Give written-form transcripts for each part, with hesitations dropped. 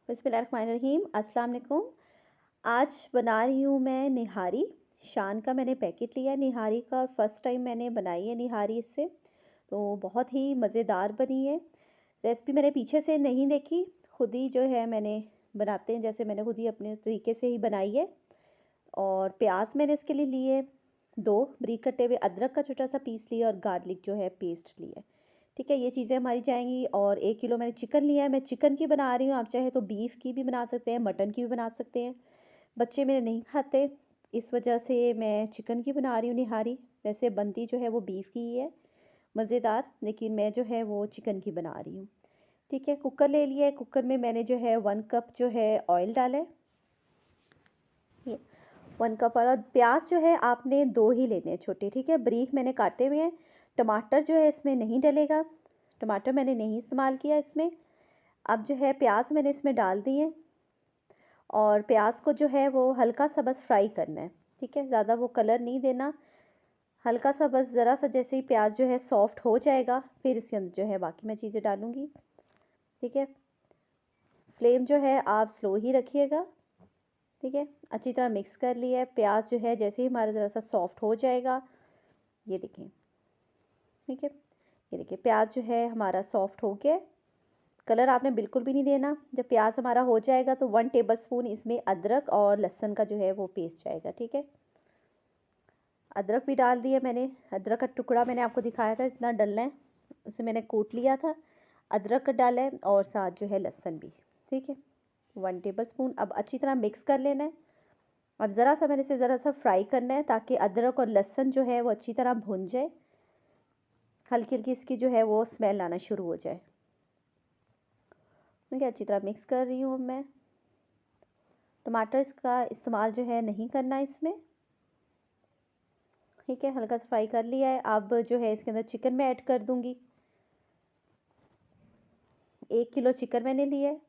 बिस्मिल्लाहिर्रहमानिर्रहीम। अस्सलाम वालेकुम। आज बना रही हूँ मैं निहारी। शान का मैंने पैकेट लिया है निहारी का और फ़र्स्ट टाइम मैंने बनाई है निहारी इससे। तो बहुत ही मज़ेदार बनी है। रेसिपी मैंने पीछे से नहीं देखी, खुद ही जो है मैंने बनाते हैं जैसे मैंने खुद ही अपने तरीके से ही बनाई है। और प्याज मैंने इसके लिए लिए 2 बारीक कटे हुए, अदरक का छोटा-सा पीस लिया और गार्लिक जो है पेस्ट लिया है। ठीक है, ये चीज़ें हमारी जाएँगी। और 1 किलो मैंने चिकन लिया है, मैं चिकन की बना रही हूँ, आप चाहे तो बीफ की भी बना सकते हैं, मटन की भी बना सकते हैं। बच्चे मेरे नहीं खाते, इस वजह से मैं चिकन की बना रही हूँ निहारी। वैसे बनती जो है वो बीफ की ही है, मज़ेदार, लेकिन मैं जो है वो चिकन की बना रही हूँ। ठीक है, कुकर ले लिया है, कुकर में मैंने जो है 1 कप जो है ऑयल डाला है। ये 1 कप। और प्याज जो है आपने 2 ही लेने हैं छोटे, ठीक है, बारीक मैंने काटे हुए हैं। टमाटर जो है इसमें नहीं डलेगा, टमाटर मैंने नहीं इस्तेमाल किया इसमें। अब जो है प्याज मैंने इसमें डाल दिए और प्याज को जो है वो हल्का सा बस फ्राई करना है। ठीक है, ज़्यादा वो कलर नहीं देना, हल्का सा बस, ज़रा सा, जैसे ही प्याज जो है सॉफ्ट हो जाएगा फिर इसके अंदर जो है बाकी मैं चीज़ें डालूँगी। ठीक है, फ्लेम जो है आप स्लो ही रखिएगा। ठीक है, अच्छी तरह मिक्स कर लिया है। प्याज जो है जैसे ही हमारा ज़रा सा सॉफ्ट हो जाएगा, ये देखें, ठीक है, ये देखिए प्याज जो है हमारा सॉफ्ट हो गया। कलर आपने बिल्कुल भी नहीं देना। जब प्याज हमारा हो जाएगा तो 1 टेबलस्पून इसमें अदरक और लहसुन का जो है वो पेस्ट जाएगा। ठीक है, अदरक भी डाल दिया मैंने। अदरक का टुकड़ा मैंने आपको दिखाया था इतना डलना है, उसे मैंने कूट लिया था। अदरक का डाला है और साथ जो है लहसुन भी। ठीक है, 1 टेबलस्पून। अब अच्छी तरह मिक्स कर लेना है। अब ज़रा सा मैंने इसे ज़रा सा फ्राई करना है ताकि अदरक और लहसुन जो है वो अच्छी तरह भुन जाए, हल्की हल्की इसकी जो है वो स्मेल आना शुरू हो जाए। ठीक है, अच्छी तरह मिक्स कर रही हूँ अब मैं। टमाटर इसका इस्तेमाल जो है नहीं करना इसमें। ठीक है, हल्का सा फ्राई कर लिया है। अब जो है इसके अंदर चिकन मैं ऐड कर दूंगी। 1 किलो चिकन मैंने लिया है।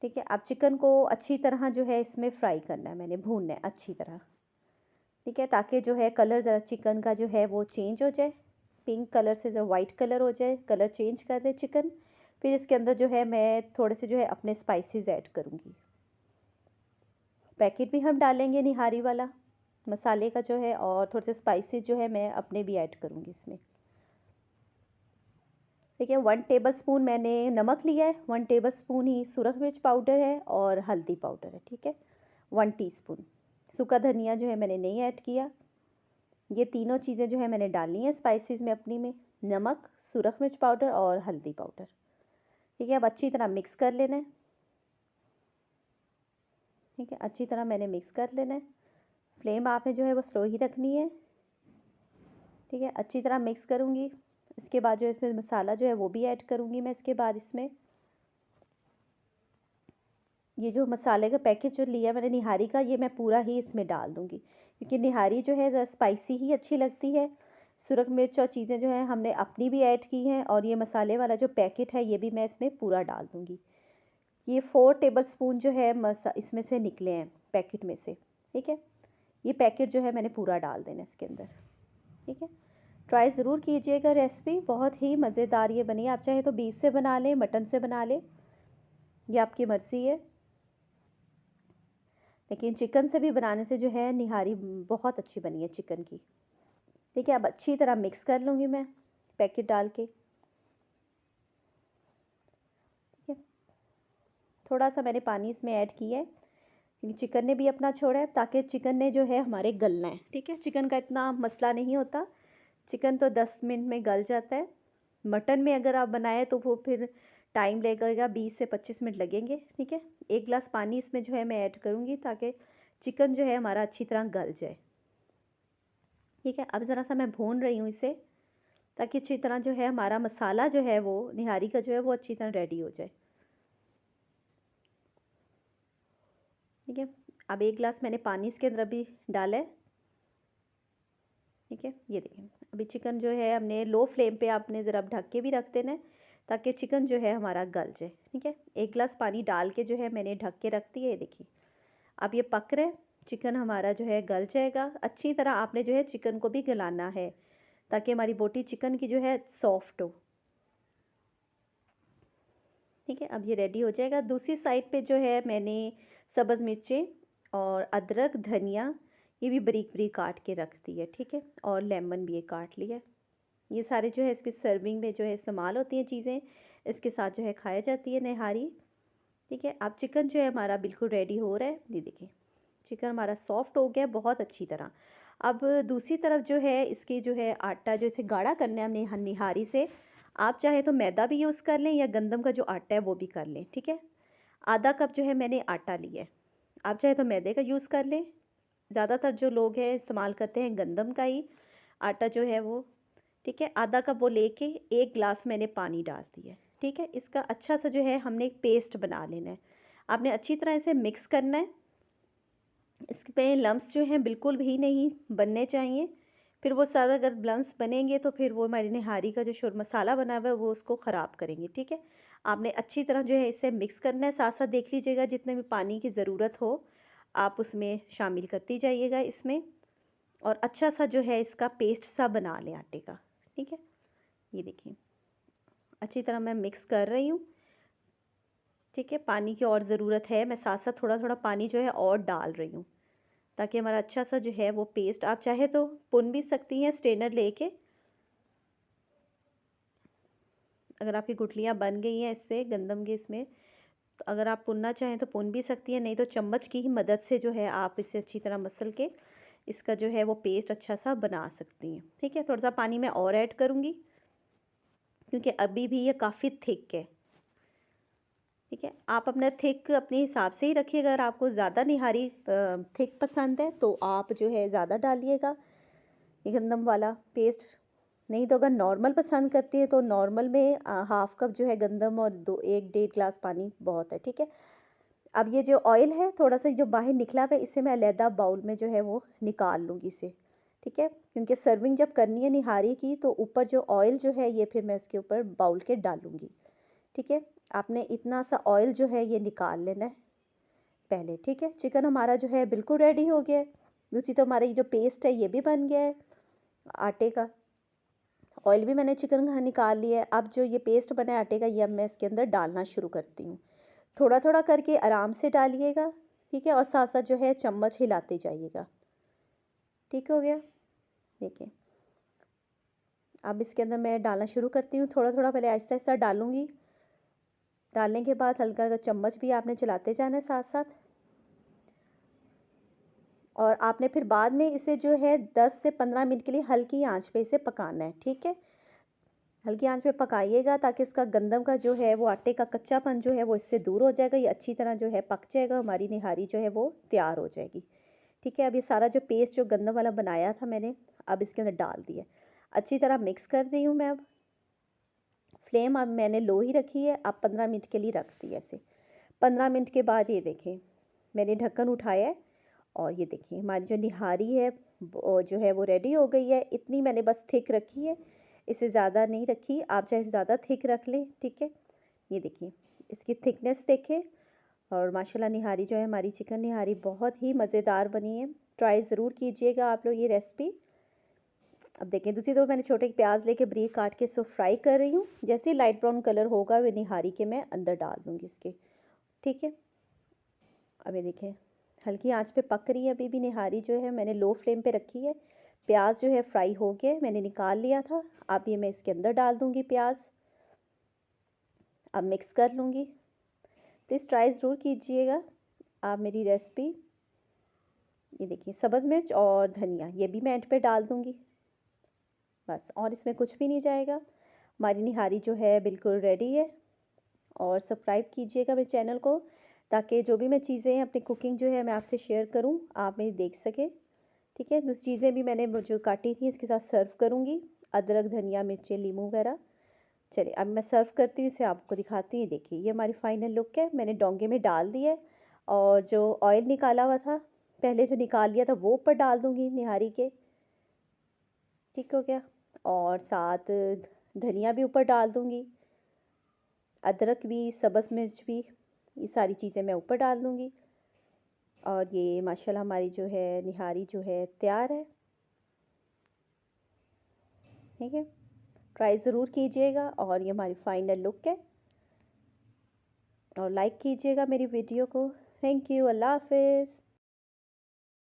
ठीक है, अब चिकन को अच्छी तरह जो है इसमें फ्राई करना है, मैंने भूनना है अच्छी तरह। ठीक है, ताकि जो है कलर ज़रा चिकन का जो है वो चेंज हो जाए, पिंक कलर से ज़रा वाइट कलर हो जाए, कलर चेंज कर दे चिकन। फिर इसके अंदर जो है मैं थोड़े से जो है अपने स्पाइसेस ऐड करूँगी। पैकेट भी हम डालेंगे निहारी वाला मसाले का जो है, और थोड़े से स्पाइसेस जो है मैं अपने भी ऐड करूँगी इसमें। ठीक है, 1 टेबलस्पून मैंने नमक लिया है, 1 टेबलस्पून ही सुरख मिर्च पाउडर है और हल्दी पाउडर है। ठीक है, 1 टीस्पून। सूखा धनिया जो है मैंने नहीं ऐड किया। ये तीनों चीज़ें जो है मैंने डालनी है स्पाइसेस में अपनी में, नमक, सुरख मिर्च पाउडर और हल्दी पाउडर। ठीक है, अब अच्छी तरह मिक्स कर लेना है। ठीक है, अच्छी तरह मैंने मिक्स कर लेना है। फ्लेम आपने जो है वो स्लो ही रखनी है। ठीक है, अच्छी तरह मिक्स करूँगी। इसके बाद जो है इसमें मसाला जो है वो भी ऐड करूँगी मैं इसके बाद इसमें। ये जो मसाले का पैकेट जो लिया मैंने निहारी का, ये मैं पूरा ही इसमें डाल दूँगी, क्योंकि निहारी जो है ज़रा स्पाइसी ही अच्छी लगती है। सुरख मिर्च और चीज़ें जो हैं हमने अपनी भी ऐड की हैं, और ये मसाले वाला जो पैकेट है ये भी मैं इसमें पूरा डाल दूँगी। ये 4 टेबलस्पून जो है मसा इसमें से निकले हैं पैकेट में से। ठीक है, ये पैकेट जो है मैंने पूरा डाल देना इसके अंदर। ठीक है, ट्राई ज़रूर कीजिएगा रेसिपी, बहुत ही मज़ेदार ये बनी है। आप चाहे तो बीफ से बना लें, मटन से बना लें, ये आपकी मर्ज़ी है। लेकिन चिकन से भी बनाने से जो है निहारी बहुत अच्छी बनी है चिकन की। ठीक है, अब अच्छी तरह मिक्स कर लूँगी मैं पैकेट डाल के। ठीक है, थोड़ा सा मैंने पानी इसमें ऐड किया है क्योंकि चिकन ने भी अपना छोड़ा है, ताकि चिकन ने जो है हमारे गलना है। ठीक है, चिकन का इतना मसला नहीं होता, चिकन तो 10 मिनट में गल जाता है। मटन में अगर आप बनाए तो वो फिर टाइम लगेगा, 20 से 25 मिनट लगेंगे। ठीक है, 1 गिलास पानी इसमें जो है मैं ऐड करूँगी ताकि चिकन जो है हमारा अच्छी तरह गल जाए। ठीक है, अब ज़रा सा मैं भून रही हूँ इसे, ताकि अच्छी तरह जो है हमारा मसाला जो है वो निहारी का जो है वो अच्छी तरह रेडी हो जाए। ठीक है, अब 1 गिलास मैंने पानी इसके अंदर अभी डाला है। ठीक है, ये देखें, अभी चिकन जो है हमने लो फ्लेम पे आपने ज़रा ढक के भी रख देना है ताकि चिकन जो है हमारा गल जाए। ठीक है, 1 गिलास पानी डाल के जो है मैंने ढक के रख दिया है। ये देखिए, अब ये पक रहा है, चिकन हमारा जो है गल जाएगा। अच्छी तरह आपने जो है चिकन को भी गलाना है ताकि हमारी बोटी चिकन की जो है सॉफ्ट हो। ठीक है, अब ये रेडी हो जाएगा। दूसरी साइड पे जो है मैंने सब्ज़ मिर्चें और अदरक, धनिया ये भी बारीक-बारीक काट के रख दी है, ठीक है? और लेमन भी ये काट लिया है। ये सारे जो है इसकी सर्विंग में जो है इस्तेमाल होती हैं चीज़ें, इसके साथ जो है खाया जाती है निहारी, ठीक है? अब चिकन जो है हमारा बिल्कुल रेडी हो रहा है, ये देखिए। चिकन हमारा सॉफ्ट हो गया है बहुत अच्छी तरह। अब दूसरी तरफ जो है इसकी जो है आटा जो इसे गाढ़ा करना है हमने निहारी से, आप चाहे तो मैदा भी यूज़ कर लें या गंदम का जो आटा है वो भी कर लें, ठीक है? आधा कप जो है मैंने आटा लिया है, आप चाहे तो मैदे का यूज़ कर लें। ज़्यादातर जो लोग हैं इस्तेमाल करते हैं गंदम का ही आटा जो है वो, ठीक है? आधा कप वो लेके 1 गिलास मैंने पानी डाल दिया है, ठीक है? इसका अच्छा सा जो है हमने एक पेस्ट बना लेना है। आपने अच्छी तरह इसे मिक्स करना है। इस पे लम्स जो हैं बिल्कुल भी नहीं बनने चाहिए। फिर वो सारा अगर लम्स बनेंगे तो फिर वो हमारी निहारी का जो शुर मसाला बना हुआ है वो उसको ख़राब करेंगे, ठीक है? आपने अच्छी तरह जो है इसे मिक्स करना है, साथ-साथ देख लीजिएगा जितने भी पानी की ज़रूरत हो, आप उसमें शामिल करती जाइएगा इसमें। और अच्छा सा जो है इसका पेस्ट सा बना लें आटे का, ठीक है? ये देखिए, अच्छी तरह मैं मिक्स कर रही हूँ, ठीक है? पानी की और ज़रूरत है, मैं साथ-साथ थोड़ा-थोड़ा पानी जो है और डाल रही हूँ। ताकि हमारा अच्छा सा जो है वो पेस्ट, आप चाहे तो पुन भी सकती हैं स्ट्रेनर लेके, अगर आपकी गुठलियाँ बन गई हैं इस पे गंदम के इसमें, तो अगर आप पुनना चाहें तो पुन भी सकती हैं, नहीं तो चम्मच की ही मदद से जो है आप इसे अच्छी तरह मसल के इसका जो है वो पेस्ट अच्छा सा बना सकती हैं, ठीक है? थोड़ा सा पानी मैं और ऐड करूँगी क्योंकि अभी भी ये काफ़ी थिक है, ठीक है? आप अपना थिक अपने हिसाब से ही रखिएगा। अगर आपको ज़्यादा निहारी थिक पसंद है तो आप जो है ज़्यादा डालिएगा ये गंदम वाला पेस्ट। नहीं तो अगर नॉर्मल पसंद करती है तो नॉर्मल में हाफ़ कप जो है गंदम और 2 1 डेढ़ ग्लास पानी बहुत है, ठीक है? अब ये जो ऑयल है थोड़ा-सा जो बाहर निकला हुआ है इसे मैं अलहदा बाउल में जो है वो निकाल लूँगी इसे, ठीक है? क्योंकि सर्विंग जब करनी है निहारी की तो ऊपर जो ऑयल जो है ये फिर मैं इसके ऊपर बाउल के डालूँगी, ठीक है? आपने इतना सा ऑयल जो है ये निकाल लेना है पहले, ठीक है? चिकन हमारा जो है बिल्कुल रेडी हो गया है। दूसरी तो हमारा ये जो पेस्ट है ये भी बन गया है आटे का। ऑयल भी मैंने चिकन का निकाल लिया है। अब जो ये पेस्ट बना है आटे का ये अब मैं इसके अंदर डालना शुरू करती हूँ। थोड़ा-थोड़ा करके आराम से डालिएगा, ठीक है? और साथ-साथ जो है चम्मच हिलाते जाइएगा। ठीक हो गया? देखिए, अब इसके अंदर मैं डालना शुरू करती हूँ। थोड़ा-थोड़ा पहले आहिस्ता-आहिस्ता डालूँगी। डालने के बाद हल्का-हल्का चम्मच भी आपने चलाते जाना है साथ-साथ। और आपने फिर बाद में इसे जो है 10 से 15 मिनट के लिए हल्की आँच पे इसे पकाना है, ठीक है? हल्की आंच पे पकाइएगा ताकि इसका गंदम का जो है वो आटे का कच्चापन जो है वो इससे दूर हो जाएगा, ये अच्छी तरह जो है पक जाएगा, हमारी निहारी जो है वो तैयार हो जाएगी, ठीक है? अब ये सारा जो पेस्ट जो गंदम वाला बनाया था मैंने, अब इसके अंदर डाल दिया, अच्छी तरह मिक्स कर दी हूँ मैं अब। फ्लेम अब मैंने लो ही रखी है, अब 15 मिनट के लिए रख दिया इसे। 15 मिनट के बाद ये देखें, मैंने ढक्कन उठाया है और ये देखिए हमारी जो निहारी है जो है वो रेडी हो गई है। इतनी मैंने बस थिक रखी है, इसे ज़्यादा नहीं रखी, आप चाहे ज़्यादा थिक रख लें, ठीक है? ये देखिए इसकी थिकनेस देखें। और माशाल्लाह निहारी जो है हमारी चिकन निहारी बहुत ही मज़ेदार बनी है। ट्राई ज़रूर कीजिएगा आप लोग ये रेसिपी। अब देखें दूसरी तरफ मैंने छोटे प्याज लेके बारीक काट के इसको फ्राई कर रही हूँ। जैसे ही लाइट ब्राउन कलर होगा वे निहारी के मैं अंदर डाल दूँगी इसके, ठीक है? अब ये देखें हल्की आंच पे पक रही है अभी भी निहारी जो है, मैंने लो फ्लेम पे रखी है। प्याज जो है फ्राई हो गया है, मैंने निकाल लिया था। अब ये मैं इसके अंदर डाल दूँगी प्याज। अब मिक्स कर लूँगी। प्लीज़ ट्राई ज़रूर कीजिएगा आप मेरी रेसिपी। ये देखिए सब्ज़ मिर्च और धनिया ये भी मैं एंड पे डाल दूँगी। बस और इसमें कुछ भी नहीं जाएगा। हमारी निहारी जो है बिल्कुल रेडी है। और सब्सक्राइब कीजिएगा मेरे चैनल को ताकि जो भी मैं चीज़ें अपनी कुकिंग जो है मैं आपसे शेयर करूं आप मेरी देख सकें, ठीक है? दूसरी चीज़ें भी मैंने वो जो काटी थी इसके साथ सर्व करूंगी, अदरक धनिया मिर्चें लीमू वगैरह। चलिए अब मैं सर्व करती हूँ, इसे आपको दिखाती हूँ। ये देखिए ये हमारी फाइनल लुक है, मैंने डोंगे में डाल दिया है और जो ऑयल निकाला हुआ था पहले जो निकाल लिया था वो ऊपर डाल दूँगी निहारी के, ठीक हो गया? और साथ धनिया भी ऊपर डाल दूँगी, अदरक भी सब्ज़ मिर्च भी, ये सारी चीज़ें मैं ऊपर डाल दूँगी। और ये माशाल्लाह हमारी जो है निहारी जो है तैयार है, ठीक है? ट्राई ज़रूर कीजिएगा और ये हमारी फाइनल लुक है। और लाइक कीजिएगा मेरी वीडियो को। Thank you. अल्लाह हाफ़िज़।